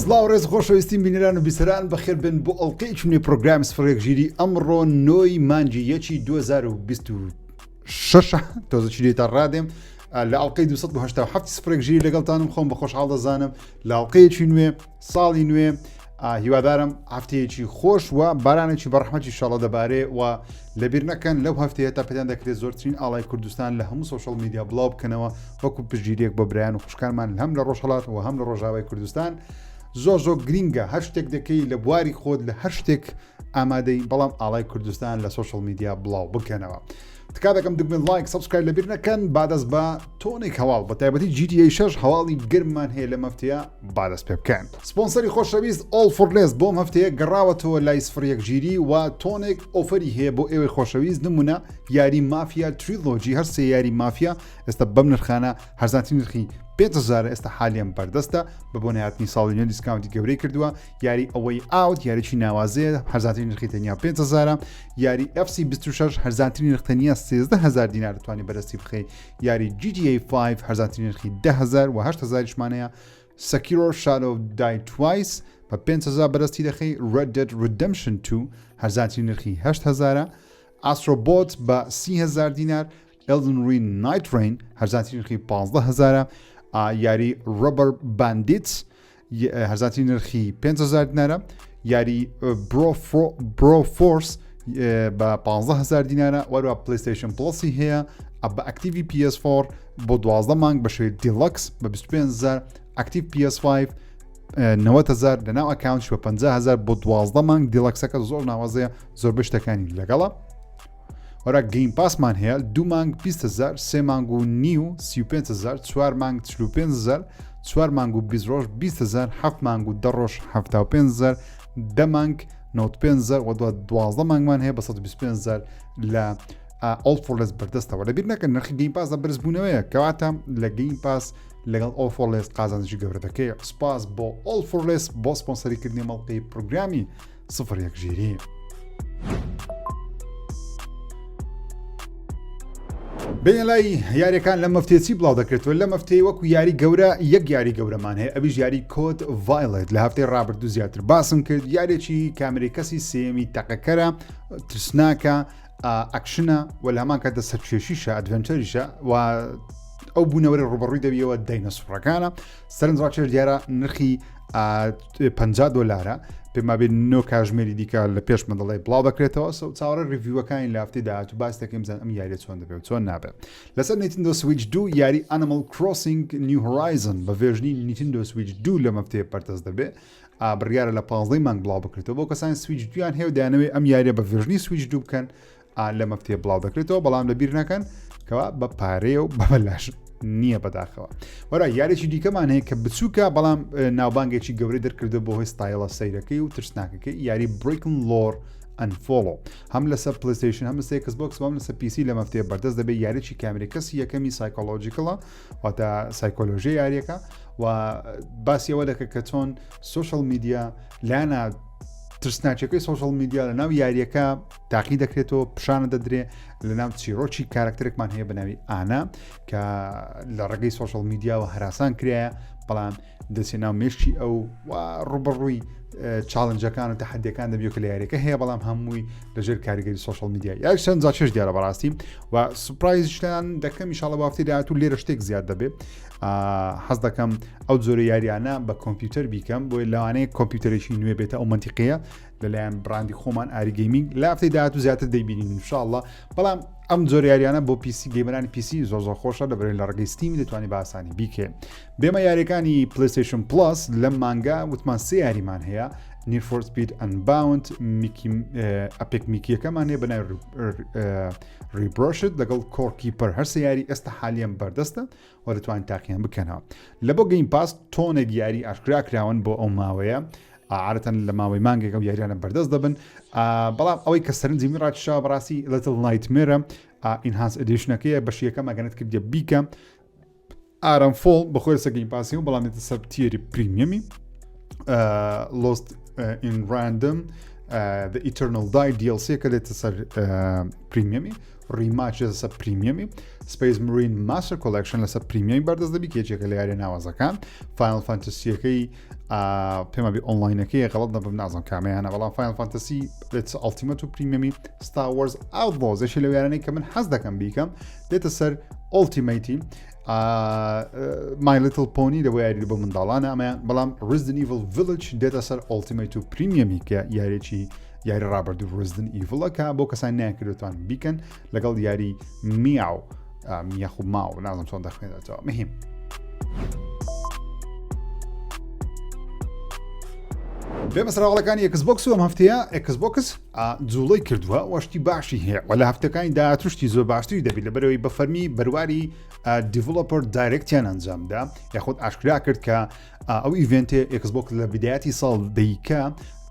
سڵاو ڕێز خۆشەویستین بینەران و بیسەران بەخێر بن بۆ ئەڵلقەی چونی پرۆگرام سفرێک ژیری ئەمڕۆ نۆی مانجی یەکی 2026 تۆزە چی دێتە ڕادێم لە ئەڵلقەی 287 سفرێک ژیری لەگەڵتانم خۆم بە خۆشحاڵ دەزانم لە ئەڵلقەیەکی نوێ ساڵی نوێ هیوادارم هەفتەیەکی خۆش و بارانێکی بەڕەحمەتی شەڵە دەبارێ و لەبیر نەکەن لەو هەفتەیە تا پێدان دەکرێت زۆرترین ئاڵای کوردستان لە هەموو سوشەڵ میدیا بڵاو بکەنەوە وەکو پشتگیریەک بۆ برایان و خوشکانمان هەم لە ڕۆژهەڵات و هەم لە ڕۆژاوای کوردستان زۆر گرینگە هەر شتێک دەکەی لە بواری خۆت لە هەر شتێک ئامادەی بەڵام ئاڵای کوردستان لە سوشەڵ میدیا بڵاو بکەنەوە. تکا دەکەم دگمن لایک سبسکرایب لەبیر نەکەن بادەست بە تۆنێک هەواڵ بە تایبەتی GTA 6 هەواڵی گرممان هەیە لە مەفتەیە بادەست پێ بکەن. سپۆنسەری خۆشەویست All for Less بۆم هەفتەیە گەڕاوەتەوە لای سفرێک ژیری و تۆنێک ئۆفەری هەیە بۆ ئێوەی خۆشەویست نمونە یاری مافیا تریلۆجی هەر سێ یاری مافیا ئێستا بەم نرخانە هەرزانترین نرخی 5,000 ئێستا حالیان بەردەستە بە بۆ نهاتنی ساڵی نوێ دیسکاونتی گەورەی کردووە یاری ئەوەی ئاوت یاریی ناوازەیە هەرزانترین نرخی تەنیا 5,000 یاری FC 26 هەرزانترین نرخ تەنیا 13,000 دینار دەتوانی بەدەستی بخەی یاری GTA 5 هەرزانترین نرخی 10,000 و 8,000 شمانەیە Sekiro Shadow Die Twice بە 5,000 بەدەستی دەخەی Red Dead Redemption 2 هەرزانترین نرخی 8,000 Astrobot بە 30,000 دینار Elden Ring Night Rain هەرزانترین نرخی 15,000 یاری Rubber Bandits هەرزانترین نرخی 5,000 دینارە یاری Bro Force بە 15,000 دینارە وەروە پلەیستەیشن پلەسی هەیە بە ئەکتیڤی PS4 بۆ 12 مانگ بە شێوەی دیلەکس بە 25,000 ئەکتیڤ PS5 90,000 لەناو ئەکاونت بە 50,000 بۆ 12 مانگ دیلەکسەکە زۆر ناوازەیە زۆربەی شتەکانی لەگەڵە. وەرە گەیم پاسمان هەیە 2 مانگ 20,000 3 مانگ و نیو 35,000 4 مانگ 45,000 4 مانگ و 20 ڕۆژ 20,000 7 مانگ و 10 ڕۆژ 75,000 10 مانگ 95,000 و 12 مانگمان هەیە بە 125,000 لە All for Less بەردەستەوە لەبیر نەکەن نرخی گەیم پاس لە بەرزبوونەوەیە کەواتە لە گەیم پاس لەگەڵ All for Less قازانجی گەورە دەکەی سپاس بۆ All for Less بۆ سپۆنسەریکردنی مەڵقەی پروگرامی سفرێک ژیری. بین لای یاریەکان لە مەفتێچی بڵاو دەکرێتەوە لە مەفتەی وەکو یاری گەورە یەک یاری گەورەمان هەیە ئەویش یاری کۆد ڤایلەت لە هەفتەی ڕابردوو زیاتر باسم کرد یارێکی کامێرەی کەسی سێمی تەقەکەرە ترسناکە ئەکشنە و لە هەمان کاتە سەرکێشیشە ئەدڤەنچەریشە و ئەو بوونەوەری ڕوبەڕووی دەبیەوە داینەسۆرەکانە سەرنجڕاکێش دیارە نرخی $50 پێما بێت نۆ کاژمێری دیکە لە پێش مندڵی بڵاو دەکرێتەوە سە چاوەڕە ریڤیوەکانی لە هەفتەی داهات و باس دەکەم بزان ئەم یاریە چۆن دەبێت چۆن نابێت لەسەر نیتندۆ سویچ 2 یاری Animal Crossing New Horizon بە vێژنی نیتندۆ سویچ 2 لە مەفتەیە پەرتەست دەبێت بڕیارە لە 15 مانگ بڵاو بکرێتەوە بۆ کەسانی سویچ 2یان هەیە و دەیانەوێت ئەم یاریە بە vێژنی سویچ 2 بکەن لە مەفتەیە بڵاو دەکرێتەوە بەڵام لەبیر نەکەن کەوا بە پارەیە و بەبەلاش نییە بەداخەوە وەرە یارێکی دیکەمان هەیە کە بچووکە بەڵام ناوبانگێکی گەورەی دەرکردە بۆ هۆی ستایلە سەیرەکەی و ترسناکەکەی یاری بریکن لۆر ئەنفۆڵۆ هەم لەسەر پلەیستەیشن هەم لەسەر ئێکسبۆکس هەم لەسەر PC لە مەفتەیە بەردەست دەبێت یارێکی کامێرەی کەسی یەکەمی سایکۆلۆجیکڵە واتە سایکۆلۆژی یاریەکە و باسیەوە دەکە کە چۆن سوشەڵ میدیا لانا ترسناچەکەی سوشەڵ میدیا لە ناو یاریەکە تاقی دەکرێتەوە پیشانە دەدرێ لە ناو چیرۆکی کارکتێکمان هەیە بەناوی ئانا کە لە ڕێگەی سوشەڵ میدیا و هەراسان کرایە بەڵام دەچێت ناو مێشتی ئەو ڕوبەڕووی چاڵنجەکان و تەحەدیەکان دەبێت کە لە یاریەکە هەیە بەڵام هەمووی لەژێر کاریگەری سوشەڵ میدیا یاک چەند جا چێش دیارە بەڕاستی و سوپرایزشتان دەکەم ئینشاڵڵا بە هەفتەی داهاتوو لێرە شتێک زیاد دەبێت حەز دەکەم ئەو جۆرە یاریانە بە کۆمپیوتەر بیکەم بۆی لەوانەیە کۆمپیوتەرێکی نوێ بێتە ئەو منتیقەیە لەلایەن براندی خۆمان ئاری گەیمینگ لە هەفتەی داهاتوو زیاتر دەیبینین انشاءڵڵا بەڵام ئەم جۆرە یاریانە بۆ PC گەیمەرانی PC زۆر خۆشە لەبەرەوەی لە ڕێگەی ستیمی دەتوانانی بە ئاسانی بیکێ بێمە یاریەکانی پلەیستەیشن پلەس لەم مانگا وتمان سێ یاریمان هەیە Need for Speed Unbound ئەپێک میکیەکەمان هەیە بەناوی ریبرۆشت لەگەڵ کۆرکیپەر هەر سێ یاری ئێستا حالیان بەردەستە و دەتوانین تاقییان بکەنەوە لە بۆ گەیم پاس تۆنێک یاری ئاشکرا کراون بۆ ئەو ماوەیە عادەتەن لە ماوەی مانگێک ئەو یاریانە بەردەست دەبن بەڵام ئەوەی کە سەرنجی من ڕاتشا بەڕاستی Little Nightmare Enhanced Editionەکەیە بەشیەکەم ئەگەنت کردە بیکە ئارامفۆڵ بەخۆی لەسەر گەیم پاسی و بەڵام دێتە سەر تیەری پریمیەمی Lost in Random The Eternal Die DLC کە دێتە سەر پریمیەمی ریماچ لەسەر پریمیەمی سپیس مرین ماستر کۆلەکشن لەسەر پریمیەمی بەردەست دەبی کێچێکە لە یاریە ناوازەکان فاینل فانتسیەکەی پێمە بێ ئۆنلاینەکەی غەڵەت نەبم نازم کامەیانە بەڵام فاینل فانتسی ئەڵتیمەت و پریمیەمی ستار وارز ئاوتلۆزێکی لەو یارانەی کە من حەز دەکەم بیکەم دێتە سەر ئۆڵتیمەیتی مای لیتل پۆنی لەبۆ یاری بۆ منداڵانە ئەمەیان بەڵام ریزدن ئیڤڵ ڤیلج دێتە سەر ئۆڵتیمەیت و پریمیەمی کە یاریێکی یاری ڕابردوو ریزدن ئیڤڵەکە بۆ کەسانی نایکردوتوان بیکەن لەگەڵ یاری میاو میاخو ماو نازم چۆن دەخوێنێتەوە مهم بێمە سەرڕاوەڵەکانی ئێکسبۆکس و ئەم هەفتەیە ئێکسبۆکس جوڵەی کردووە وەشتی باشی هەیە و لە هەفتەکانی داهاتوشتی زۆر باشتری دەبێت لەبەرەوەی بە فەرمی بەرواری دیڤلۆپەر دایرێکتیان ئەنجامدا یاخود ئاشکرا کرد کە ئەو ئیڤێنتێ ئێکسبۆکس لە بدایەتی ساڵ دەیکا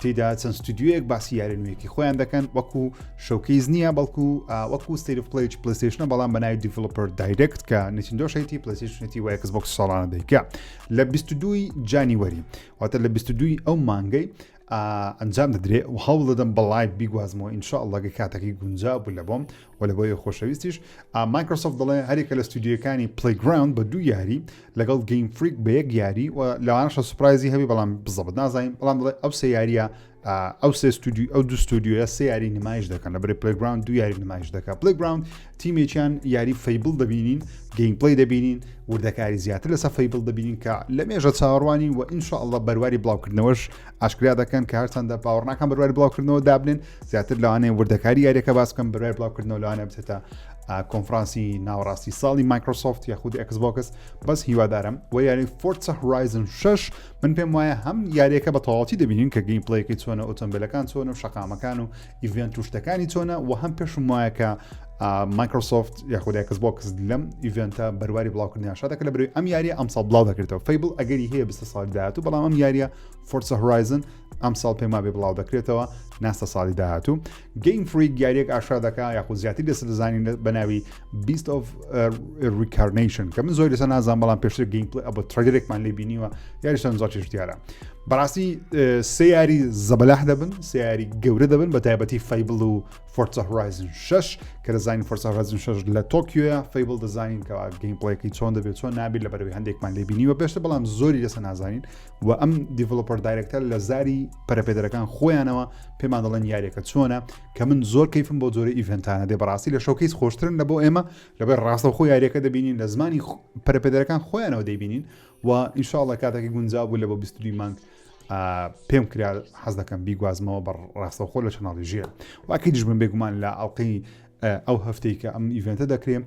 تێدا چەند ستودیۆیەک باسی یاری نوێیەکی خۆیان دەکەن وەکو شەوکەیز نییە بەڵکو وەکو ستیت ئۆف پلەی پلەیستەیشنە بەڵام بەناوی دیڤلۆپەر دایرێکت کە نینتێندۆشەیەتی پلەیستەیشنێتی و ئێکسبۆکس ساڵانە دەیکا لە 22 جانیوەری واتە لە 22 ئەو مانگەی ئەنجام دەدرێت و هەوڵ دەدەم بەڵایت بیگوازمەوە ئینشاءڵڵا کاتێکی گونجا بوو لە بۆم و لە بۆی خۆشەویستیش مایکرۆسۆفت دەڵێ هەرێکە لە ستودیۆکانی پلەیگراوند بە 2 یاری لەگەڵ گەیم فریک بە 1 یاری و لەوانەشە سوپرایزی هەبی بەڵام بزەبت نازانین بەڵام دەڵێ ئەو سێ یاریە ئەو سێ ستودیو ئەو دو ستودیۆیە سێ یاری نمایش دەکەن لەبەرەوەی پلەیگراوند 2 یاری نمایش دەکات پلەیگراوند تیمێکیان یاری فەیبڵ دەبینین گەیم پلەی دەبینین وردەکاری زیاتر لەسەر فەیبڵ دەبینین کە لە مێژە چاوەڕوانی و ئینشاءڵڵا بەرواری بڵاوکردنەوەش ئاشکرا دەکەن کە هەرچەندە باوەڕ ناکەم بەرواری بڵاوکردنەوە دابنێن زیاتر لەوانەیە وردەکاری یاریەکە باس بکەم بەرواری بڵاوکردنەوە لەوانەیە بچێتە کۆنفرانسی ناوەڕاستی ساڵی مایکرۆسۆفت یاخود ئێکسبۆکس بەس هیوادارم و یاری فۆرسا هورایزن 6 من پێم وایە هەم یاریەکە بە تەواوەتی دەبینین کە گەیم پلەیەکەی چۆنە ئۆتۆمبیلەکان چۆنە و شەقامەکان و ئیڤێنت و شتەکانی چۆنە و هەم پێشم وایە کە مایکرۆسۆفت یاخود ئێکسبۆکس لەم ئیڤێنتە بەرواری بڵاوکردنی ئاشا دەکە لەبەرەوەی ئەم یاریە ئەم ساڵ بڵاو دەکرێتەوە فەیبڵ ئەگەری هەیە 20 ساڵی داهاتوو بەڵام ئەم یاریە فۆرسا هورایزن ئەم ساڵ پێما بێ بڵاو دەکرێتەوە ناستە ساڵی داهاتوو گەیم فریک یاریەک ئاشا دەکا یاخود زیاتر دەست دەزانین بە ناوی بیست ئۆف ریکارنیشن کە من زۆر لەسەر نازانم بەڵام پێشتر گەیم پلەی ئەوە ترەیلێکمان لێ بینیوە یاریشان زۆر چێژ دیارە بەڕاستی سێ یاری زەبەلاح دەبن سێ یاری گەورە دەبن بە تایبەتی فەیبڵ و فۆرسا هورایزن 6 کە دەزانین فۆرسا هورایزن 6 لە تۆکیۆیە فەیبڵ دەزانین کە گەیم پلەیەکەی چۆن دەبێت چۆن نابێت لەبەرەوەی هەندێکمان لێ بینیوە پێشتر بەڵام زۆری لەسەر نازانین و ئەم دیڤلۆپەر دایرێکتەر لە زاری پەرەپێدەرەکان خۆیانەوە پێمان دەڵێن یاریەکە چۆنە کە من زۆر کەیفم بۆ جۆرە ئیڤێنتانە دێ بەڕاستی لە شەوکەیز خۆشترن لە بۆ ئێمە لەبەر ڕاستەوخۆ یاریەکە دەبینین لە زمانی پەرەپێدەرەکان خۆیانەوە دەیبینین و ئینشاءڵڵا کاتێکی گونجا بوو لە بۆ 22 مانگ پێم کرا حەز دەکەم بیگوازمەوە بە ڕاستەوخۆ لە چەناڵی ژێر واکەی دیش من بێگومان لە ئەڵقەی ئەو هەفتەی کە ئەم ئیڤێنتە دەکرێم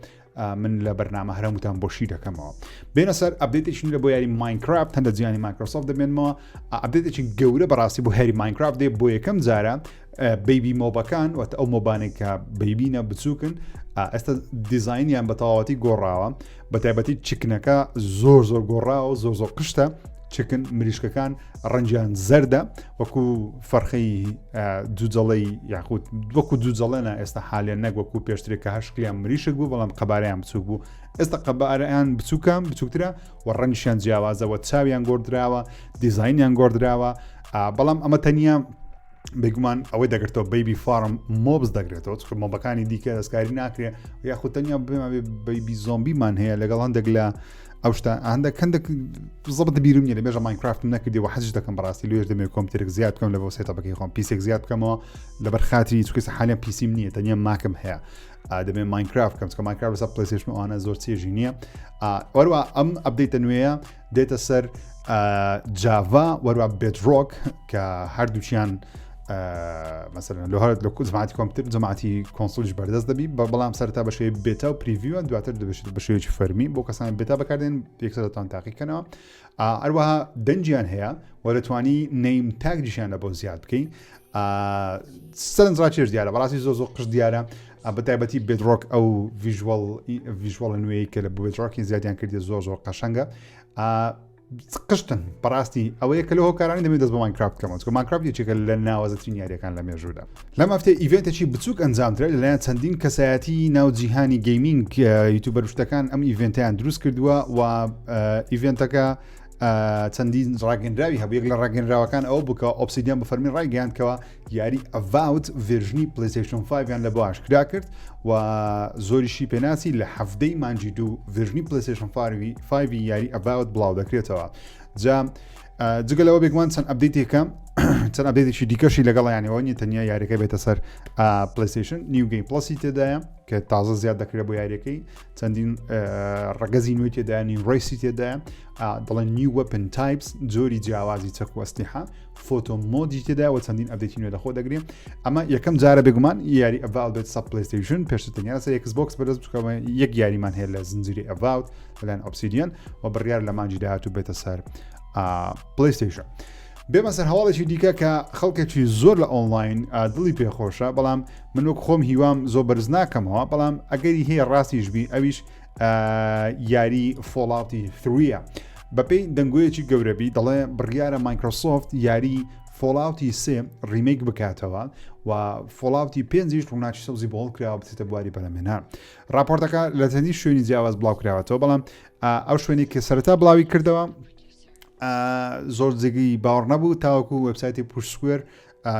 من لە بەرنامە هەرموتان بۆشی دەکەمەوە بێنە سەر ئەپدێتێکی لە بۆ یاری ماینکرافت هەندە جیانی مایکرۆسۆفت دەبێنمەوە ئەپدێتێکی گەورە بەڕاستی بۆ هەری ماینکرافت دێ بۆ یەکەم جارە بیبی مۆبەکان وەتە ئەو مۆبانێک کە بیبینە بچووکن ئێستا دیزاینیان بە تەواوەتی گۆڕاوە بە تایبەتی چکنەکە زۆر گۆڕاوە زۆر قشتە چکن مریشکەکان ڕەنجیان زەردە وەکو فەرخەی جوجەڵەی یاخود وەکو جوجەڵێنە ئێستا حالێن نەک وەکو پێشترێک کە هەشکلیان مریشک بوو بەڵام قەبارەیان بچوک بوو ئێستا قەبارەیان بچووکترە و ڕەنجیان جیاوازەوە چاویان گۆڕدراوە دیزاینیان گۆڕدراوە بەڵام ئەمە تەنیا بێگومان ئەوەی دەگرێتەوە بیبی فارم مۆبز دەگرێتەوە مۆبەکانی دیکە دەستکاری ناکرێت یاخود تەنیا بیبی زۆمبیمان هەیە لەگەڵ هەندێک لە ئەو شتا هەندێک زەبەت بیرم نیە لە مێژە ماینکرافتم نەکردی و حەزش دەکەم بەڕاستی لێش دەمێت کۆمپیوتەرێک زیاد بکەم لە بۆ سێتەپەکەی خۆم پیسێک زیاد بکەمەوە لەبەر خاتری چکەس حالیان پیسیم نییە تەنیا ماکم هەیە دەبێت ماینکرافت بکەم چکە ماینکرافت لەسەر پلەیستەیشن ئەوانە زۆر چێژی نییە وەروە ئەم ئەپدەیتە نوێیە دێتە سەر جاوا وەروە بێدڕۆک کە هەردووچیان مثلا لە هەر لە جەماعەتی کۆمپیوتەر جەماعەتی کۆنسۆلیش بەردەست دەبی بەڵام سەرتا بە شێوەیە بێتا و پریڤیوە دواتر دەبێت بە شێوەیەکی فەرمی بۆ کەسانی بێتا بەکاردێن یەکسەرتان تاقیکەنەوە هەروەها دەنجیان هەیە وە دەتوانی نەیم تاگریشیان لە بۆ زیاد بکەین سەرنجڕا چێژ دیارە بەڕاستی زۆر قشت دیارە بە تایبەتی بێدڕۆک ئەو ڤیژوەڵە نوێی کە لە بۆ بێدڕۆکی زیادیان کردی زۆر قەشەنگە قشتن بەڕاستی ئەوەیە کە لە هۆکارانی دەمێت دەست بە ماینکرافت بکەمەوە چکە ماینکرافت یەکێکە لە ناوازەترین یاریەکان لە مێژوودا لەم هەفتەیە ئیڤێنتێکی بچووک ئەنجامدرا لەلایەن چەندین کەسایەتی ناو جیهانی گەیمینگ یوتیوبەر شتەکان ئەم ئیڤێنتیان دروست کردووە و ئیڤێنتەکە چەندین ڕاگەنراوی هەبوو. یەک لە ڕاگەنراوەکان ئەوە بووکە ئۆبسیدیان بە فەرمی ڕایگەیاندکەوە یاری ئەڤاوت ڤێرژنی پلەیستەیشن 5یان لە بۆ ئاشکرا کرد و زۆریشی پێناسی لە هەفتەی مانجی دوو ڤێرژنی پلەیستەیشن 5 یاری ئەڤاوت بڵاو دەکرێتەوە. جا جگەلەوە بێگومان چەند ئەپدەیتێکەکەم چەند ئەپدەیتێکی دیکەشی لەگەڵ یانەوە نیە تەنیا یاریەکە بێتە سەر پلەیستەیشن نیو گەیم پلەسی تێدایە کە تازە زیاد دەکرێت بۆ یاریەکەی چەندین ڕەگەزی نوێی تێدایە نی ڕیسی تێدایە دەڵێن نیو وەپن تایپس جۆری جیاوازی چەک و ئەسلیحە فۆتۆ مۆدی تێدایە و چەندین ئەپدەیتی نوێ لەخۆ دەگرێت. ئەمە یەکەم جارە بێگومان یاری ئەڤاوت بێت سەب پلەیستەیشن پێشتر تەنیا سەر ئێکسبۆکس بەدەست بکەوە یەک یاریمان هەیە لە زنجیری ئەڤاوت لەلایەن ئۆبسیدیان و بڕیار لە مانجی داهاتوو بێتە سەر پلەیستەیشن. بێمە سەر هەواڵێکی دیکە کە خەڵکێکی زۆر لە ئۆنلاین دڵی پێخۆشە بەڵام من وەک خۆم هیوام زۆر بەرز ناکەمەوە بەڵام ئەگەری هەیە ڕاستیشبی ئەویش یاری فۆڵاوتی 3 بەپێی دەنگۆیەکی گەورەبی دەڵێ بڕیارە مایکرۆسۆفت یاری فۆڵاوتی 3 ریمێک بکاتەوە و فۆڵاوتی 5 ڕووناچی سەوزی بۆڵ کراوە بچێتە بواری بەرەمێنان. راپۆرتەکە لە چەندی شوێنی جیاواز بڵاو کراوەتەوە بەڵام ئەو شوێنی کە سەرەتا بڵاوی کردەوە زۆر جێگەی باوەڕ نەبوو تاوەکو وەبسایتی پوشسکوێر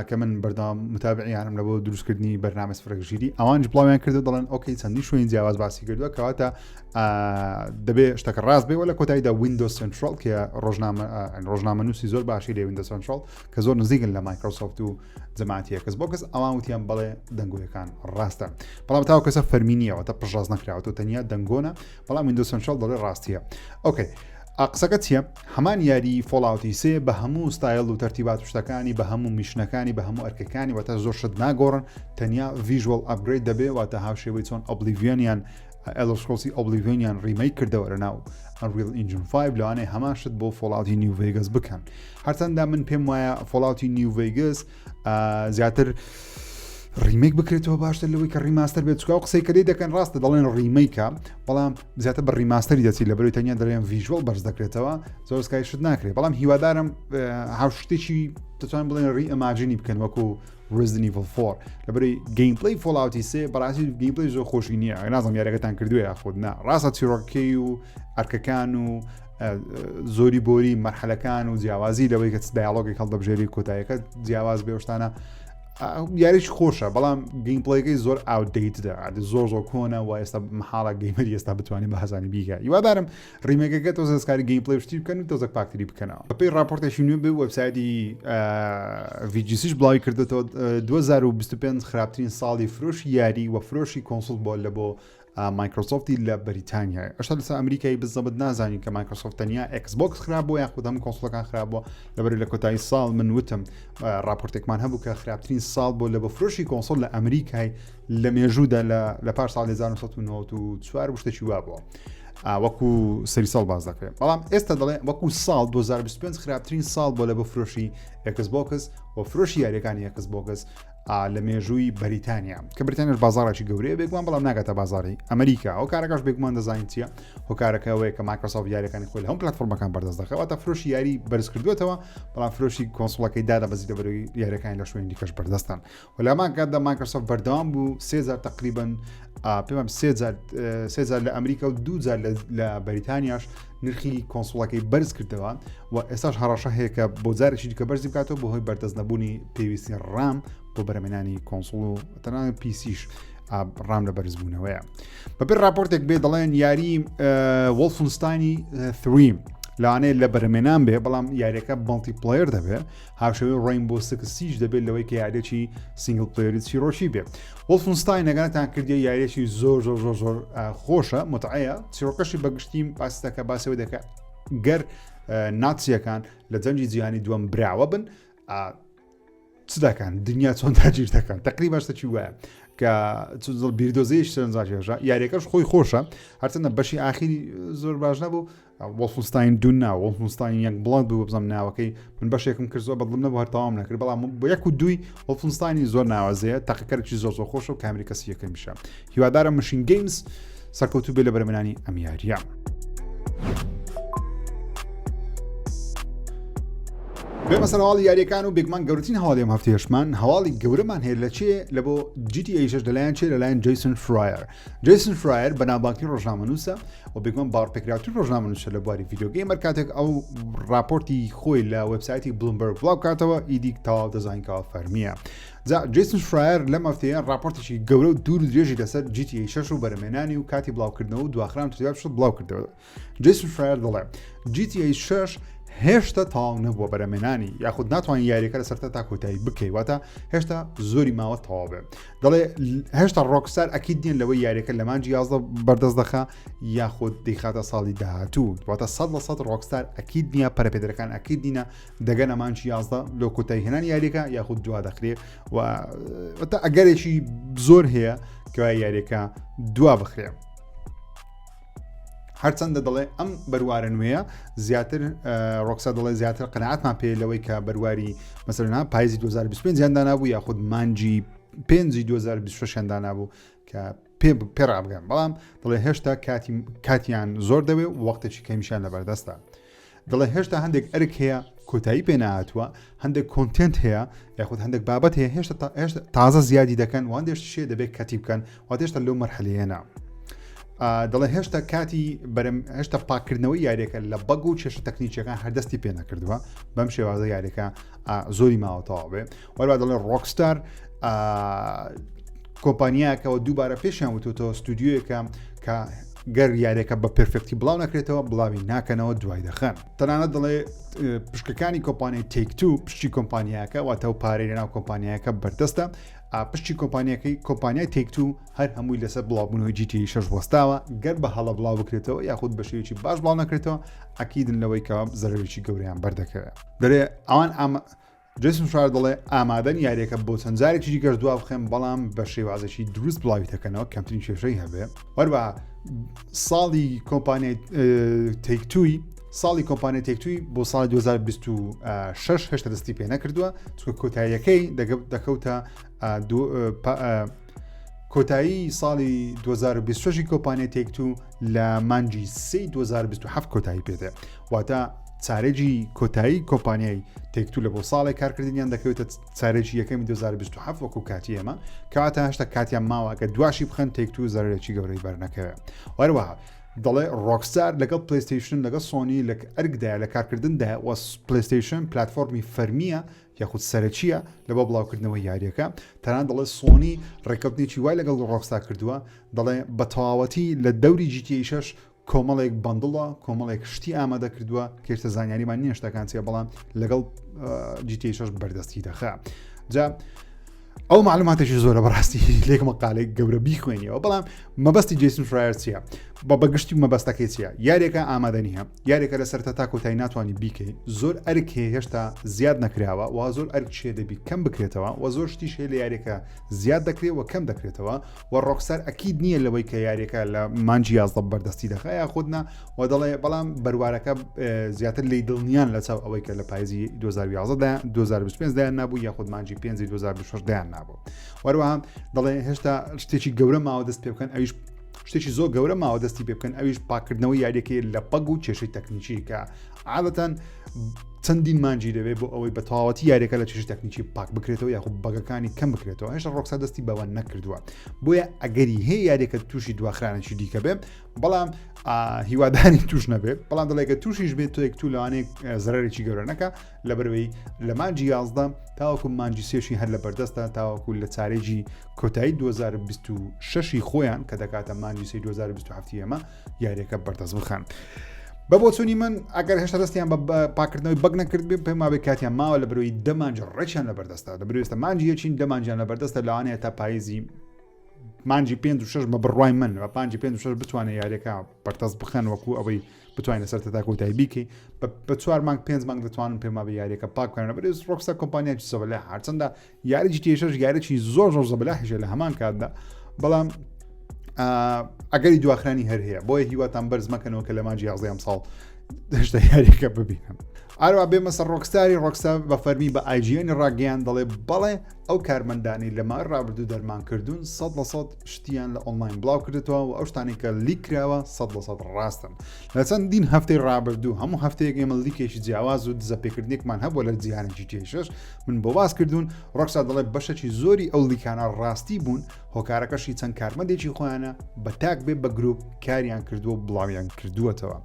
کە من بەردەوام متابعیانم لە بۆ دروستکردنی بەرنامە سفرەگژیری ئەوانش بڵاویان کردو دەڵێن ئۆکەی چەندی شوێنی جیاواز باسی کردووە کەواتە دەبێت شتەکە ڕاست بێ وە لە کۆتاییدا ویندۆز سنترال کە ڕۆژنامە نووسی زۆر باشی لێ ویندۆز سنترال کە زۆر نزیکن لە مایکرۆسۆفت و جەماعەتی ئێکسبۆکس ئەوان وتیان بەڵێ دەنگۆیەکان ڕاستە بەڵام تاوە کەسە فەرمینیەوە تا پڕژاز نەکراوەوە تەنیا دەنگۆنە بەڵام ویندۆز سنترال دەڵێ ڕاستیە. ئۆکەی قسەکە چییە؟ هەمان یاری فۆڵاوتی 3 بە هەموو ستایل و تەرتیبات شتەکانی بە هەموو میشنەکانی بە هەموو ئەرکەکانی واتە زۆر شت ناگۆڕن تەنیا ڤیژوەڵ ئەپگرێد دەبێ واتە هاوشێوەی چۆن ئۆبلیڤیۆنیان ئەلۆسکۆسی ئۆبلیڤیۆنیان ریمەیک کردەوە لەناو ئەنریل ئینجن 5 لەوانەیە هەمان شت بۆ فۆڵاوتی نیو ڤێگەس بکەن. هەرچەندە من پێم وایە فۆڵاوتی نیو ڤێگەس زیاتر ریمێک بکرێتەوە باشتر لەوەی کە ڕیماستەر بێت چکە و قسەی کەدەی دەکەن ڕاستە دەڵێن ڕیمەیکە بەڵام زیاتر بە ڕیماستەری دەچی لە بەروی تەنیا دەڵێن ڤیژوەڵ بەرز دەکرێتەوە زۆر سکای شت ناکرێت بەڵام هیوادارم هاوشتێکی دەتوانن بڵێن ڕیئەماجنی بکەن وەکو Resident Evil 4 لەبەرەوەی گەیمپڵەی فۆڵاوتی 3 بەڕاستی گەیمپڵەی زۆر خۆشی نییە نازانم یاریەکەتان کردووە یاخود نا ڕاستە چیرۆکەی و ئەرکەکان و زۆری بۆری مەرحەلەکان و جیاوازی لەوەی کە دایالۆگی هەڵدەبژێری کۆتاییەکە جیاواز بێ شتانە یاریش خۆشە بەڵام گەیمپڵەکەی زۆر ئاوتدەیتدا زۆر کۆنە و ئێستا مەحاڵە گەیمەری ئێستا بتوانین بە هەزانی بیکە هیوادارم ڕیمێکەکە تۆزە دەستکاری گەیمپڵەی شتی بکەن و تۆزە پاکتری بکەنەوە. بەپێی راپۆرتێکی نوێ بێ وەبسایتی VGCش بڵاوی کردێتەوە 2025 خراپترین ساڵی فرۆشی یاری و فرۆشی کۆنسۆڵ بۆ لە بۆ مایکرۆسۆفتی لە بەریتانیا. ئەشتا لەسەر ئەمریکایی بزەبت نازانین کە مایکرۆسۆفت تەنیا ئێکسبۆکس خراپ بووە یاخود هەموو کۆنسۆڵەکان خراپ بووە لەبەر لە کۆتایی ساڵ من وتم راپۆرتێکمان هەبوو کە خراپترین ساڵ بۆ لە بە فرۆشی کۆنسۆڵ لە ئەمریکای لە مێژوودا لە پاش ساڵ 1994 شتێکی وا بووە وەکو سەری ساڵ باز دەکرێت بەڵام ئێستا دەڵێ وەکو ساڵ 2025 خراپترین ساڵ بۆ لە بە فرۆشی ئێکسبۆکس و فرۆشی یاریەکانی ئێکسبۆکس لە مێژووی بەریتانیا کە بریتانیاش بازارێکی گەورەیە بێگومان بەڵام ناگاتە بازاری ئەمریکا ئەو کارەکەش بێگومان دەزانین چییە هۆکارەکەوەیە کە مایکرۆسۆفت یاریەکانی خۆی لە هەموو پلەتفۆرمەکان بەردەست دەکەوێتە فرۆشی یاری بەرز کردوێتەوە بڵام فرۆشی کۆنسۆڵەکەی دادەبەزی لەبەرەوەی یاریەکانی لە شوێنی دیکەش بەردەستن و لەمان کاتدا مایکرۆسۆفت بەردەوام بوو 3000 تقریباً پێم 3000 لە ئەمریکا و 2000 لە بەریتانیاش نرخی کۆنسۆڵەکەی بەرز کردەوە و ئێستاش هەڕەشە هەیە کە بۆ جارێکی دیکە بەرزی بکاتەوە بۆ هۆی بەردەست نەبوونی پێویستی ڕام بۆ بەرەمێنانی کۆنسۆڵ و تەنانەت پیسیش ڕام لە بەرزبوونەوەیە. بەبێ راپۆرتێک بێ دەڵێن یاری وۆڵفنستاینی 3 لەوانەیە لە بەرەمێنان بێ بەڵام یاریەکە مەڵتی پلەیەر دەبێت هاوشەوەی ڕێینبۆ سیکسیش دەبێت لەوەی کە یاریێکی سینگل پلەیەری چیرۆشی بێت. وۆڵفنستاین نەگەنتان کردی یاریێکی زۆر خۆشە متعەیە چیرۆکەشی بەگشتی پاستەکە باسەوەی دەکات گەر ناچیەکان لە جەنگی جیهانی دووەم براوە بن چ دەکەن دنیا چۆن داگیر دەکەن تقریبا شتێکی وایە کە بیردۆزەیەش سەرنجاکێژە یاریەکەش خۆی خۆشە هەرچەندە بەشی ئاخری زۆر باش نەبوو وۆڵفنستاین دوو ناوە وۆڵفنستاین یەک بڵند بوو بزەم ناوەکەی من بەشێکم کرد زۆر بەدڵم نەبوو هەر تەواو نەکرد بەڵام بۆ یەک و دووی وۆڵفنستاینی زۆر ناوازەیە تاقیکەرێکی زۆر خۆشە و کامری کەسی یەکەمیشە هیوادارم مشین گەیمز سەرکەوتوو بێ لە بەرەمێنانی ئەم یاریە. بێمە سەر هەواڵی یاریەکان و بێگمان گەورەترین هەواڵی هەفتەیەشمان هەواڵی گەورەمان هەیە لە چێ لە بۆ GTA 6 لەلایەن چێ لەلایەن جیسن فرایر. جیسن فرایر بەناوبانگترین ڕۆژنامەنووسە و بێگمان باوەڕپێکراوترین ڕۆژنامەنووسە لە بواری ڤیدیۆگەیمەر کاتێک ئەو راپۆرتی خۆی لە وێبسایتی بلومبەرگ بڵاو کاتەوە ئیدی تەواو دەزانکەوە فەرمیە. جیسن فرایر لەم هەفتەیە راپۆرتێکی گەورە و دوور و درێژی لەسەر GTA 6 و بەرەمێنانی و کاتی بڵاوکردنەوە و دواخران شت بڵاو کردەوە. جیسن فرایر دەڵێ GTA 6 هێشتا تەواو نەبووە بەرەمێنانی یاخود ناتوانین یاریەکە لە سەرتا تا کۆتایی بکەی واتە هێشتا زۆری ماوە تەواو بێ. دەڵێ هێشتا ڕۆکستار ئەکید نییە لەوەی یاریەکە لە مانجی 11 بەردەست دەخا یاخود دەیخاتە ساڵی داهاتوو واتە 100% ڕۆکستار ئەکید نییە پەرەپێدەرەکان ئەکید نینە دەگەنە مانجی 11 لۆ کۆتایی هێنانی یاریەکە یاخود دوا دەخرێ واتە ئەگەرێکی زۆر هەیە کەوای یاریەکە دوا بخرێ. هەرچەندە دەڵێ ئەم بەروارە نوێیە زیاتر ڕۆکسا دەڵێ زیاتر قەناعەتمان پێ لەوەی کە بەرواری مەسەلەنا پاییزی 2025 یاندا نابوو یاخود مانجی 5 2026 یاندا نابوو کە پێڕابگەن بەڵام دەڵێ هێشتا کاتیان زۆر دەوێ و وەختێکی کەمیشان لەبەردەستە. دەڵێ هێشتا هەندێک ئەرک هەیە کۆتایی پێ نهاتووە هەندێک کۆنتنت هەیە یاخود هەندێک بابەت هەیە هێشتا تازە زیادی دەکەن و هەندێک شێ دەبێت کەتی بکەن واتە هێشتا لەو مەرحەلەیەنە. دەڵێ هێشتا کاتی هێشتا پاکردنەوەی یاریەکە لە بەگ و کێشە تەکنیکیەکان هەردەستی پێ نەکردووە بەم شێوازە یاریەکە زۆری ماوەتەواو بێ. وەروە دەڵێ ڕۆکستار کۆمپانیاکەەوە دووبارە پێشیان وتۆتەوە ستودیۆیەکە کە گەر یاریەکە بە پرفکتی بڵاو نەکرێتەوە بڵاوی ناکەنەوە دوای دەخەن. تەنانەت دەڵێ پشکەکانی کۆمپانیای تێکتو پشتی کۆمپانیاکە واتە و پارەی لەناو کۆمپانیاکە بەردەستە پشتی کۆمپانیای تێکتو هەر هەمووی لەسەر بڵاوبوونەوەی GTA 6 وەستاوە گەر بە هەڵە بڵاو بکرێتەوە یاخود بە شێوەیەکی باش بڵاو نەکرێتەوە ئەکیدن لەوەی کە زەرەرێکی گەوریان بەردەکەوێت. دەرێ ئەوان جیسن فرایر دەڵێ ئامادەن یاریەکە بۆ چەند جارێکی گەشت دوا بخێن بەڵام بە شێوازێکی دروست بڵاوی دەکەنەوە کەمترین کێشەی هەبێ. وەروە ساڵی کۆمپانیای تێکتوی ساڵی کۆمپانیای تێکتوی بۆ ساڵی 2026 هێشتا دەستی پێ نەکردووە چونکە کۆتاییەکەی دەکەوتە کۆتایی ساڵی 2026 کۆمپانیای تێکتو لە مانجی 3 2027 کۆتایی پێدێ واتە چارێکی کۆتایی کۆمپانیای تێکتو لە بۆ ساڵی کارکردنیان دەکەوێتە چارێکی یەکەمی 2027 وەکو کاتی ئێمە کەواتە هێشتا کاتیان ماوە کە دواشی بخەن تێکتو زەرێکی گەورەی بەرنەکەوێت. وەروەها دەڵێ ڕۆکستار لەگەڵ پلەیستەیشن لەگەڵ سۆنی لە ئەرکدایە لە کارکردندا و پلەیستەیشن پلتفۆرمی فەرمیە یاخود سەرەکیە لە بۆ بڵاوکردنەوەی یاریەکە تەنان دەڵێ سۆنی ڕێکەوتنێکی وای لەگەڵ ڕۆکستار کردووە دەڵێ بە تەواوەتی لە دەوری GTA 6 کۆمەڵێک بەندڵە کۆمەڵێک شتی ئامادە کردووە کێشتە زانیاریمان نییە شتەکان چیە بەڵام لەگەڵ GTA 6 بەردەستی دەخا. جا ئەو معلوماتێکی زۆرە بەڕاستی لێک مەقالێک گەورە بیخوێنیەوە بەڵام مەبەستی جیسن فرایر چیە بە بەگشتی مەبەستەکەی چیە یاریەکە ئامادە نییە یاریەکە لە سەرتا تا کۆتایی ناتوانانی بیکەی زۆر ئەرک هێشتا زیاد نەکراوە و زۆر ئەرک شێ دەبی کەم بکرێتەوە و زۆر شتیش هەیە لە یاریەکە زیاد دەکرێت و کەم دەکرێتەوە و ڕۆکستار ئەکید نییە لەوەی کە یاریەکە لە مانجی 11 بەردەستی دەخە یا خودنا و دەڵێ بەڵام بەروارەکە زیاتر لی دڵنیان لە چاو ئەوەی کە لە پاییزی 2011 2025 دایان نبوو یاخود مانجی 5 2026 دایان نبوو. وەروەها دەڵێ هێشتا شتێکی گەورە ماوە دەست پێ بکەن ئەویش شتێکی زۆر گەورە ماوە دەستی پێ بکەن ئەویش پاکردنەوەی یاریەکەی لە پەگ و کێشەی تەکنیکی کە عادەتەن چەندین مانجی دەوێت بۆ ئەوەی بە تەواوەتی یاریەکە لە کێشەی تەکنیکی پاک بکرێتەوە یاخود بەگەکانی کەم بکرێتەوە هێشتا ڕۆکستار دەستی بەوە نەکردووە بۆیە ئەگەری هەیە یاریەکە تووشی دواخرانێکی دیکە بێ بەڵام هیواداری توش نەبێت بەڵام دەڵێکە تووشیش بێت تۆ یەکتو لەوانەیە زەرەرێکی گەورە نەکە لەبەرەوەی لە مانجی 11 تاوەکو مانجی سێشی هەر لە بەردەستە تاوەکو لە چارێکی کۆتایی 2026 خۆیان کە دەکاتە مانجی 3 2027 ئێمە یاریەکە بەردەست بخەن. بە بۆچوونی من ئەگەر هێشتا دەستیان بە پاکردنەوەی بەگ نەکرد بێ پێم وابێت کاتیان ماوە لە بەرەوەی دەمانج ڕێکیان لە بەردەستە دەبێت مانجی یەکین دەمانجیان لە بەردەستە لەوانەیە تا پاییزی مانجی 5 و 6 بە بڕوای من و پانجی 5 و 6 بتوانێت یاریەکە بەردەست بخەن وەکو ئەوەی بتوانێت سەرتا تا کۆتایی بیکەی بە 4 مانگ 5 مانگ دەتوانن پێم وابێت یاریەکە پاک بکەن بەڕێز ڕۆکستار کۆمپانیایکی زەبەلای هەرچەندە یاری GTA 6 یاریی زۆر زەبەلاهێژە لە هەمان کاتدا بەڵام ئەگەری دواخرانی هەر هەیە بۆیە هیواتان بەرز مەکەنەوە کە لە مانجی 11 ساڵ هێشتا یاریەکە ببینم. ئاروە بێمە سەر ڕۆکستار بە فەرمی بە ئایجیێنی ڕاگەیان دەڵێ بەڵێ ئەو کارمەندانی لە ماوەی ڕابردوو دەرمان کردوون 100% شتیان لە ئۆنلاین بڵاو کردێتەوە و ئەو شتانی کە لیک کراوە 100% ڕاستن. لە چەندین هەفتەی ڕابردوو هەموو هەفتەیەک ئێمە لیکێکی جیاواز و دزەپێکردنێکمان هەبووە لە جیهانی GTA6 من بۆ باس کردوون. ڕۆکستار دەڵێ بەشێکی زۆری ئەو لیکانە ڕاستی بوون، هۆکارەکەشی چەند کارمەندێکی خۆیانە بە تاک بێ بە گروپ کاریان کردووە و بڵاویان کردووەتەوە.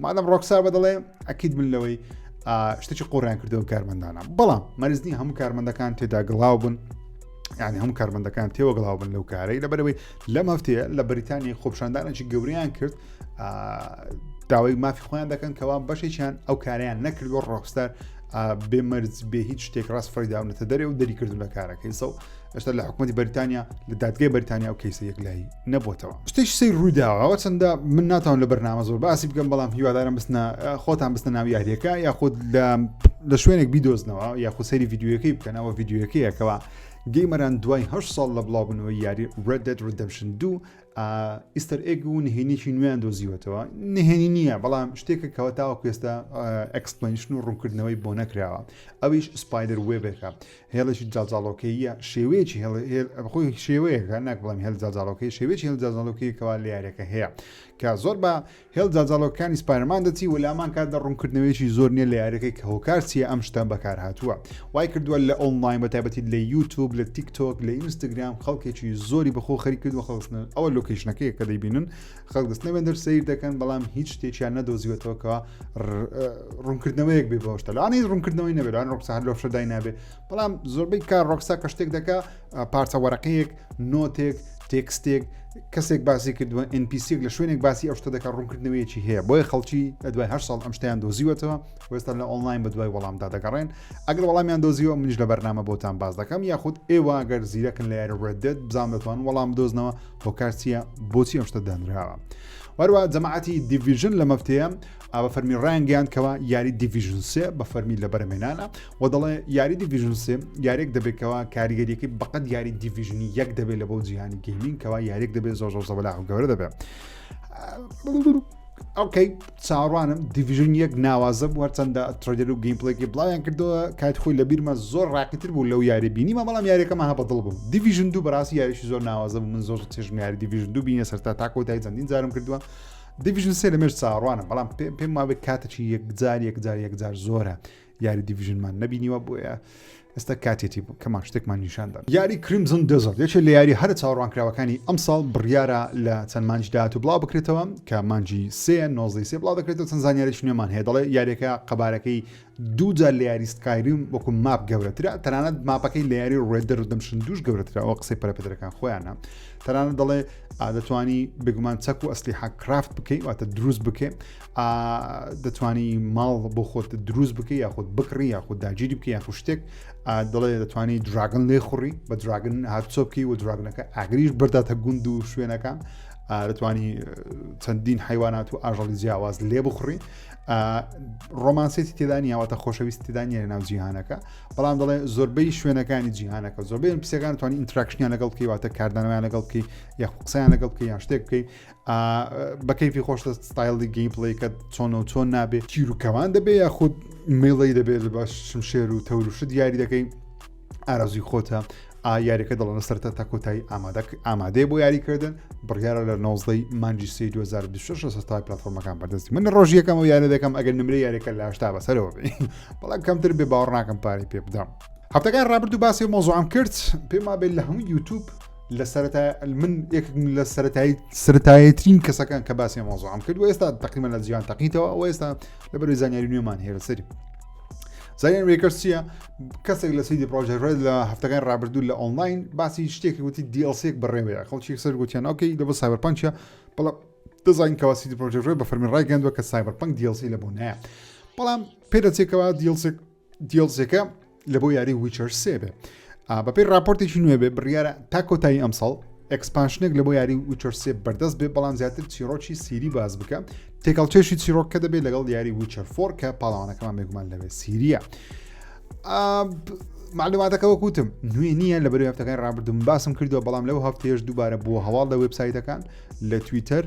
مادەم ڕۆکستار بەدەڵێ ئەکید من لەوەی شتێکی قۆڕیان کردەوە کارمەندانە، بەڵام مەرزنی هەموو کارمەندەکان تێدا گڵاو بوون، یعنی هەموو کارمەندەکان تێوە گڵاو بن لەو کارەی لەبەرەوەی لەم هەفتەیە لە بەریتانیا خۆپشاندانێکی گەوریان کرد داوای مافی خۆیان دەکەن کەوا بەشێکیان ئەو کاریان نەکردوە ڕۆکستار بێمەرز بێ هیچ شتێک ڕاست فەریداونەتە دەرێ و دەری کردو لە کارەکەی سەو ئێستا لە حکوومەتی بەریتانیا لە دادگای بەریتانیا و کەیسە یەکلایی نەبووتەوە. شتێکی سەی ڕوویداوە چەندە من ناتوان لە بەرنامە زۆر باسی بکەم، بەڵام هیوادارم خۆتان بستنە ناو یاریەکە یاخود لە شوێنێک بیدۆزنەوە یاخود سەیری ڤیدیۆیەکەی بکەنەوە ڤیدیۆیەکەیەکەوە گەیمەران دوای 8 ساڵ لە بڵاوبوونەوەی یاری Red Dead Redemption 2 ئیستەر ئێگ و نهێنییەکی نوێیان دۆزیوەتەوە. نهێنی نییە، بەڵام شتێکە کەوە تاوەکو ئێستا ئەکسپلینیشن و ڕوونکردنەوەی بۆ نەکراوە. ئەویش سپایدەر وێبێکە، هێڵێکی جاڵجاڵۆکەیە، شێوەیەکی خۆی شێوەیەکە ناک بڵام هێڵ جاڵجاڵۆکەی شێوەیەکی هێڵ جاڵجاڵۆکەیەکەوە لە یاریەکە هەیە کە زۆر بە هێڵ جاڵجاڵۆکەکانی سپایدەرمان دەچی و لامان کاتدا ڕوونکردنەوەیکی زۆر نییە لە یاریەکەی کە هۆکار چیە ئەم شتە بەکار هاتووە. وای کردووە لە ئۆنلاین بەتایبەتی لە یوتیوب، لە تیکتۆک، لە ئینستاگرام خەڵکێکی زۆری بەخۆ خەری کردووە خەڵستن ئەوە لۆکیشنەکەی کە دەیبینن خەڵک دەستنەوێن دەرسەیر دەکەن، بەڵام هیچ شتێکیان نەدۆزیوەتەوەکەوە ڕوونکردنەوەیەک بێ بەشتە لەوانەیە ڕوونکردنەوەی نەبێت، لەوان ڕۆکستار لۆفشەدای نابێت، بەڵام زۆربەی کار ڕۆکستار کە شتێک دەکا پارچە وەرەقەیەک، نۆتێک، تێکستێک، کەسێک باسی کردووە NPCێک لە شوێنێک باسی ئەو شتە دەکات ڕوونکردنەوەیەکی هەیە، بۆیە خەڵکی لە دوای 8 ساڵ ئەم شتیان دۆزیوەتەوە وێستا لە ئۆنلاین بە دوای وەڵامدا دەگەڕێن. ئەگەر وەڵامیان دۆزیوە منیش لە بەرنامە بۆتان باز دەکەم، یاخود ئێوە ئەگەر زیرەکن لە یاری Red Dead بزان دەتوان وەڵام دۆزنەوە هۆکار چییە بۆچی ئەم شتە دانراوە. وەروە جەماعەتی دیڤیژن لە مەفتەیە بە فەرمی ڕایانگەیان کەوا یاری دیڤیژن 3 بە فەرمی لە بەرەمێنانە و دەڵێ یاری دیڤیژن 3 یارێک دەبێتەوە کاریگەریەکەی بەقەت یاری دیڤیژنی 1 دەبێت لە بۆ جیهانی گەیمینگ کەوا یارێک دەبێت زۆر زەبەلاح و گەورە دەبێت. ئەوکەی چاڕوانم دیڤیژن 1 ناوازە بوو هەرچەندە ترێلەر و گەیمپڵێکی بڵاویان کردەوە کات خۆی لە بیرمە زۆر ڕاقیتر بوو لەو یاری بینیمە، بەڵام یاریەکەمە هە بەدڵ بوو. دیڤیژن 2 بەڕاستی یاریشی زۆر ناوازە بوو، من زۆر چێژم یاری دیڤیژن 2 بینە سەرتا تاکۆتایی چەندین جارم کردووە. دیڤیژن 3 لەمێش چاڕوانم، بەڵام پێم وابێت کاتێکی یەکجار زۆرە یاری دیڤیژنمان نەبینیوە بۆیە ئێستا کاتێتی بوو کەمان شتێکمان نیشاندا. یاری کریمزن دەزەرت یەکێک لە یاری هەرە چاوەڕوانکراوەکانی ئەم ساڵ بڕیارە لە چەند مانجی داهاتوو بڵاو بکرێتەوە کە مانجی 3 بڵاو دەکرێتەوە چەند زانیاریش نوێمان هەیە. دەڵێ یاریەکە قەبارەکەی دووجار لە یاری سکایریم وەکو ماپ گەورەترە، تەنانەت ماپەکەی لە یاری Red Dead Redemption 2 گەورەترە، ئەوە قسەی پەرەپێدەرەکان خۆیانە. تەنانەت دەڵێ دەتوانی بگومان چەک و ئەسلیحە کرافت بکەیت واتە دروست بکەیت، دەتوانی ماڵ بۆ خۆت دروست بکەیت یاخود بکڕی یاخود داگیری بکەیت یاخود شتێک، دەڵێ دەتوانی دراگن لێ خوڕی بە دراگن هاتچۆ بکەی و دراگنەکە ئاگریش برداتە گوند و شوێنەکان، دەتوانی چەندین حیوانات و ئاژەڵی جیاواز لێ بخڕی. ڕۆمانسێتی تێدا نیەوەتە خۆشەویست تێدا نیە لە ناو جیهانەکە، بەڵام دەڵێ زۆربەی شوێنەکانی جیهانەکە زۆربەی پیسەکان توانی ئینتراکشنیان لەگەڵ بکەی واتە کاردانەوەیان لەگەڵ بکەی یاخود قسەیان لەگەڵ بکەی یان شتێک بکەی بە کەیفی خۆشتە ستایلی گەیمپڵەیەکە چۆن و چۆن نابێت، تیر و کەوان دەبێت یاخود مێڵەی دەبێت لە باش شمشێر و تەور و شت یاری دەکەی ئارازوی خۆتە. یاریەکە دەڵێنە سەرتا تا کۆتایی ئامادەی بۆ یاریکردن بڕیارە لە 19 مانجی 3 2026 سەتای پلتفۆرمەکان بەردەستی من ڕۆژیەکەم و یاری دەکەم ئەگەر نمرە یاریەکە لە 80 بەسەرەوە بێ، بەڵام کەمتر بێ باوەڕ ناکەم پارەی پێ بدەم. هەفتەکان ڕابردوو باسی مۆزوعم کرد، پێم وابێت لە هەموو یوتیوب لە من یەکێک لە سەرەتاییترین کەسەکان کە باسی مۆزوعم کرد و ئێستا تقریبا لە جیهان تەقیتەوە و ئێستا لەبەرەوەی زانیاری نوێمان هێرە سەری. زانیاری ڕێکەرز چییە؟ کەسێک لە سیدی پرۆژێ ڕێد لە هەفتەکان ڕابردوو لە ئۆنلاین باسی شتێکی وتی دیڵسێک بەڕێوەیە، خەڵکی سەر گوتیان ئۆکەی لەبە سایبەرپانکە، بەڵام دەزانین کەوا سیدی پرۆژێ ڕێد بە فەرمی ڕایگەاندووە کە سایبەرپانک دیڵسی لە بۆ نایە، بەڵام پێدەچێتەوە دیڵسێکە لە بۆ یاری ویچەر 3 بێ. بەپێی راپۆرتێکی نوێ بێ بڕیارە تا کۆتایی ئەم ساڵ ئەکسپانشنێک لە بۆ یاری ویچەر 3 بەردەست بێ، بەڵام زیاتر چیرۆکی سیری باز بکە، تێکەڵچێشی چیرۆکە دەبێت لەگەڵ یاری ویچەر 4 کە پاڵاوانەکەمان بێگومان لەوێ سیریە. معلوماتەکەەوە کوتم نوێ نییە لە بەرەوەی هەفتەکان ڕابردوم باسم کردووە بەڵام لەو هەفتەیەش دووبارە بۆ هەواڵ لە وێبسایتەکان لە تویتەر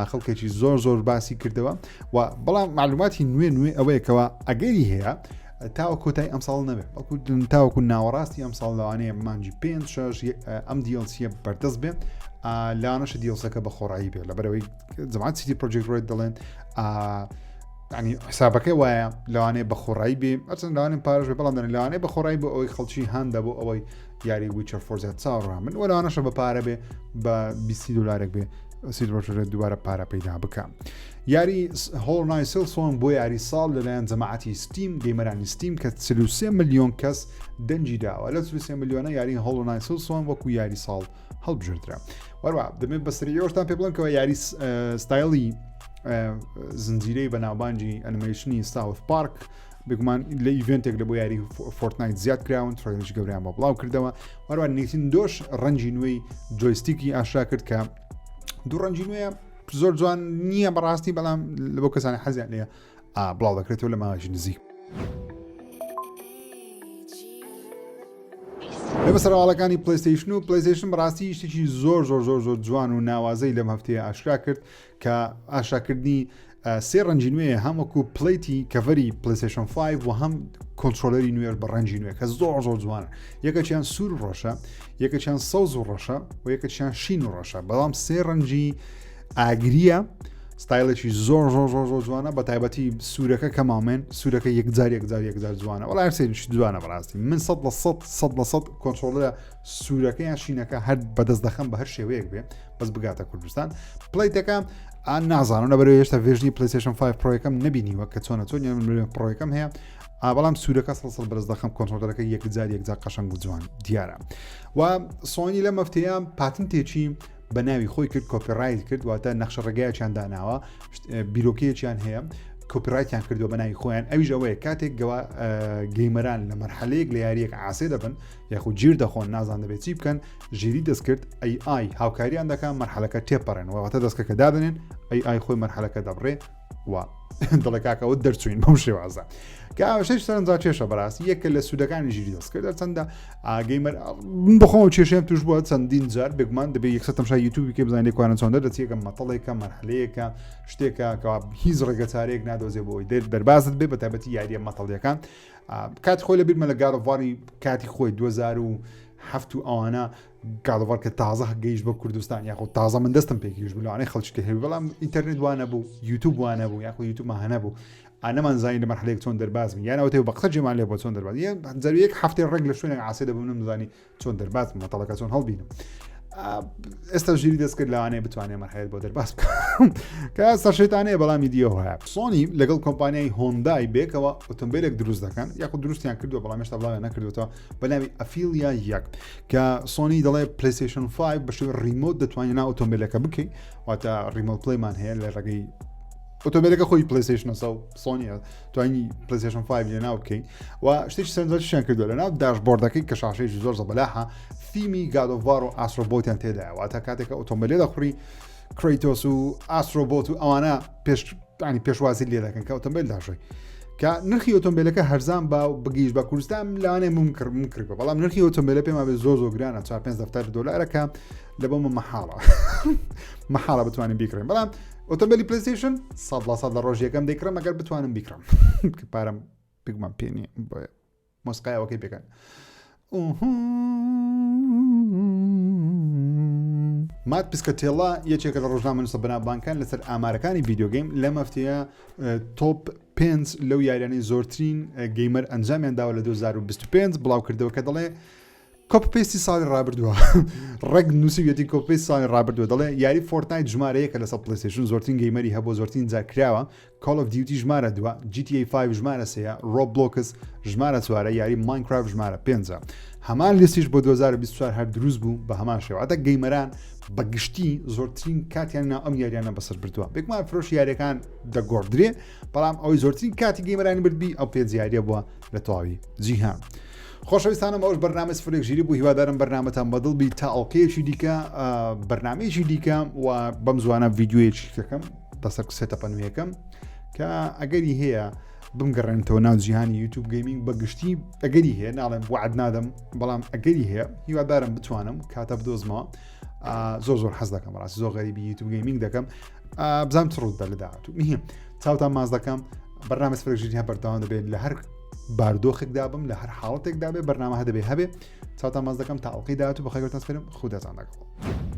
خەڵکێکی زۆر باسی کردەوە و بەڵام معلوماتی نوێ ئەوەیەکەوە ئەگەری هەیە تاوە کۆتای ئەم ساڵ نەبێت تاوەکو ناوەڕاستی ئەم ساڵ لەوانەیە مانجی 5 ئەم دیڵسیە بەردەست بێت لاانەشە دیڵسەکە بە خۆڕایی بێت لە بەرەوەی جەماعەت سیتی پرۆجێکت ڕۆیت دەڵێن ینی حسابەکەی وایە لەوانەیە بە خۆڕایی بێ ئەچەند لەوانێ پارش بێ بەڵام لەوانەیە بە خۆڕایی بۆ ئەوەی خەڵکی هەندە بۆ ئەوەی یاری ویچەر فۆرزات چاڕ من وەلانەشە بە پارە بێ بە 20 دلارێک بێ دوبارە پارە پەیدا بکە یاری هۆڵنای سڵسۆن بۆ یاری ساڵ لەلایەن جەماعەتی ستیم گەیمەرانی ستیم کە 33 ملیۆن کەس دەنجی داوە لە 33 ملیۆنە یاری هۆڵنای سڵسۆن وەکو یاری ساڵ هەڵبژێترا وەروە دەمێت بەسەریەوەشتان پێ بڵێن کەەوە یاری ستایلی زنجیرەی بەناوبانجی ئەنیمەیشنی ساوث پارک بگومان لە ئیڤنتێک لە بۆ یاری فۆرتنایت زیاد کراون تڕۆیلش گەوریان بە بڵاو کردەوە وەروە نیتین دۆش ڕەنجی نوێی جۆیستیکی ئاشرا کرد کە دوو ڕەنجی نوێیە زۆر جوان نییە بەڕاستی بەڵام لە بۆ کەسانی حەزیان لێە بڵاو دەکرێتەوە لە ماوەژی نزیک لە بەسەرواڵەکانی پلەیستەیشن و پلەیستەیشن بەڕاستی شتێکی زۆر جوان و ناوازەی لەم هەفتەیە ئاشکرا کرد کە ئاشاکردنی سێ ڕەنجی نوێیە هەم وەکو پلەیتی کەڤەری پلەیستەیشن 5 و هەم کۆنترۆلەری نوێر بە ڕەنجی نوێ کە زۆر جوانە یەکەچیان سوور ڕۆشە یەکەچیان سەوز و ڕۆشە و یەکەچیان شین و ڕۆشە بەڵام سێ ڕەنجی ئاگریە ستایلێکی زۆر جوانە بە تایبەتی سوورەکە کەمامێن سوورەکە یەکجار جوانە وەڵای سێنش جوانە بەڕاستی من 100% کۆنترۆلەرە سوورەکە یان شینەکە هەر بەدەست دەخەم بە هەر شێوەیەک بێ بەس بگاتە کوردستان پلەیتەکە نازانم لەبەرەوەی هێشتا ڤێژنی پلەیستەیشن 5 پرۆیەکەم نبینیوە کە چۆن پرۆیەکەم هەیە بەڵام سوورەکە سەڵ بەدەست دەخەم کۆنترۆلەرەکە یەکجار قەشەنگ و جوان دیارە و سۆنی لە مەفتەیە پاتنتێکی بە ناوی خۆی کرد کۆپیڕایت کرد واتە نەخشە ڕێگایەکیان داناوە بیرۆکەیەکیان هەیە کۆپیڕایتیان کردووە بە ناوی خۆیان ئەویش ئەوەیە کاتێک گەیمەران لە مەرحەلەیەک لە یاریەک ئاسێ دەبن یاخود گیر دەخۆن نازان دەبێت چی بکەن ژیری دەست کرد AI هاوکاریان دەکەن مەرحەلەکە تێپەڕێنەوە واتە دەستکەکە دادنێن AI خۆی مەرحەلەکە دەبڕێ و دڵی کاکەوە دەرچوین بەم شێوازە کە ئەوشەی سەرنجا چێشە بەڕاستی یەکە لە سوودەکانی ژیری دەست کرد چەندە ئاگەیمەر بخۆمەوە کێشەیەم توش بووە چەندین جار بگومان دەبێت یەکسە تەماشا یوتیوبی کێ بزانێت کوانە چۆندە دەچێکە مەتەڵێکە مەرحەلەیەکە شتێکە کە هیچ ڕێگەچارەیەک نادۆزێ بۆی دەربازت بێ بە تایبەتی یاریە مەتەڵیەکان کات خۆی لە بیرمە لە گاڵڤاری کاتی خۆی 2007 و ئەوانە گاڵڤار کە تازە گەیشت بە کوردستان یاخود تازە من دەستم پێکیش بوو لەوانەیە خەڵکی هەیە بەڵام ئینتەرنێت وانە بوو یوتیوب وانە بوو یاخود یوتیوب هەنە بوو ئەنەمانزانی لە مەرحەلەیەک چۆن دەرباز بین یانەوە تێ بە قسە جێمان لێ بۆ چۆن دەرباز یەک هەفتەی ڕێک لە شوێنێک ئاسێ دەبم نمزانی چۆن دەرباز مەتەڵەکە چۆن هەڵبینم ئێستا ژیری دەست کرد لەوانەیە بتوانێت مەرحەلەیەک بۆ دەرباز بکەم کە ئێستا شەیتانەیە بەڵامی دیەوە هەیە سۆنی لەگەڵ کۆمپانیای هۆندای بێکەوە ئۆتۆمبیلێک دروست دەکەن یاخود دروستیان کردووە بەڵام هێشتا بڵاویان نەکردوێتەوە بە ناوی ئەفیلیا یەک کە سۆنی دەڵێ پلەیستەیشن 5 بە شێوەی ریمۆت دەتوانێت ناو ئۆتۆمبیلەکە بکەیت واتە ریمۆت پلەیمان هەیە لە ڕێگەی ئۆتۆمبیلەکە خۆی پلەیستەیشن و سۆنیە توانی پلەیستەیشن 5 لێ ناو بکەیت و شتێکی سەرنجەکیشیان کردووە لە ناو داشبۆردەکەی کە شاشەیەکی زۆر زەبەلاحە فیمی گادۆڤار و ئاسترۆبۆتیان تێدایە واتە کاتێکە ئۆتۆمبیلێ دەخوڕی کریتۆس و ئاسترۆبۆت و ئەوانە پێشوازی لێ دەکەن کە ئۆتۆمبیل داشۆی کە نرخی ئۆتۆمبیلەکە هەرزان با بگەیشت بە کوردستان لەوانەیە ممکردەوە بەڵام نرخی ئۆتۆمبیلە پێما بێت زۆر گرانە 4-5 دلارەکە لە بۆمە مەحاڵە بتوانین بیکڕین بەڵام ئۆتۆمبیلی پلەیستەیشن 100% لە ڕۆژ یەکەم دەیکڕم ئەگەر بتوانم بیکڕم پارەم بگومان پێ نییە بۆیە مۆسقایەوەکەی بێکەن مات پسکەتێڵا یەکێکە لە ڕۆژنامە نووسە بەناوبانگەکان لەسەر ئامارەکانی ڤیدیۆگەیم لەم هەفتەیە تۆپ 5 لەو یاریانەی زۆرترین گەیمەر ئەنجامیان داوە لە 2025 بڵاوکردەوە کە دەڵێ کۆپپێستی ساڵی ڕابردووە ڕێک نووسیویەتی کۆپپێستی ساڵی ڕابردووە دەڵێ یاری فۆرتنایت ژمارەیەکە لەسەر پلەیستەیشن زۆرترین گەیمەری هەبوو زۆرترین جار کراوە کۆڵ ئۆف دیوتی ژمارە 2 GTA 5 ژمارە 3 ڕۆبلۆکس ژمارە 4 یاری ماینکرافت ژمارە 5 هەمان لیستیش بۆ 2024 هەر دروست بوو بە هەمان شێواتە گەیمەران بەگشتی زۆرترین کاتیان ناو ئەم یاریانە بەسەر بردووە بێکمان فرۆش یاریەکان دەگۆڕدرێ بەڵام ئەوەی زۆرترین کاتی گەیمەرانی بردبی ئەو پێجیاریە بووە لە تەواوی جیهان خۆشەویستانم ئەوش بەرنامە سفرێک ژیری بوو هیوادارم بەرنامەتان بەدڵ بی تا ئەڵقەیەکی دیکە بەرنامەیەکی دیکە و بەم زوانە ڤیدیۆیەکی دەکەم بەسەر سێتەپە نوێیەکەم کە ئەگەری هەیە بمگەڕێنەوە ناو جیهانی یوتیوب گەیمینگ بەگشتی ئەگەری هەیە ناڵێم وعد نادەم بەڵام ئەگەری هەیە هیوادارم بتوانم کاتە بدۆزمەوە زۆر حەز دەکەم ڕاستی زۆر غەریبی یوتیوب گەیمینگ دەکەم بزانم چ ڕوود بە لە داهاتوو میهێم چاوتان ماز دەکەم بەرنامە سفرەژیری هە بەردەوام دەبێت لە هەر باردۆخێکدا بم لە هەر حاڵەتێکدا بێ بەرنامە هەدەبێ هەبێ چاوتان ماز دەکەم تا ئەڵقەی داهاتوو بەخێرتان سپێرم خوداتان دەکەم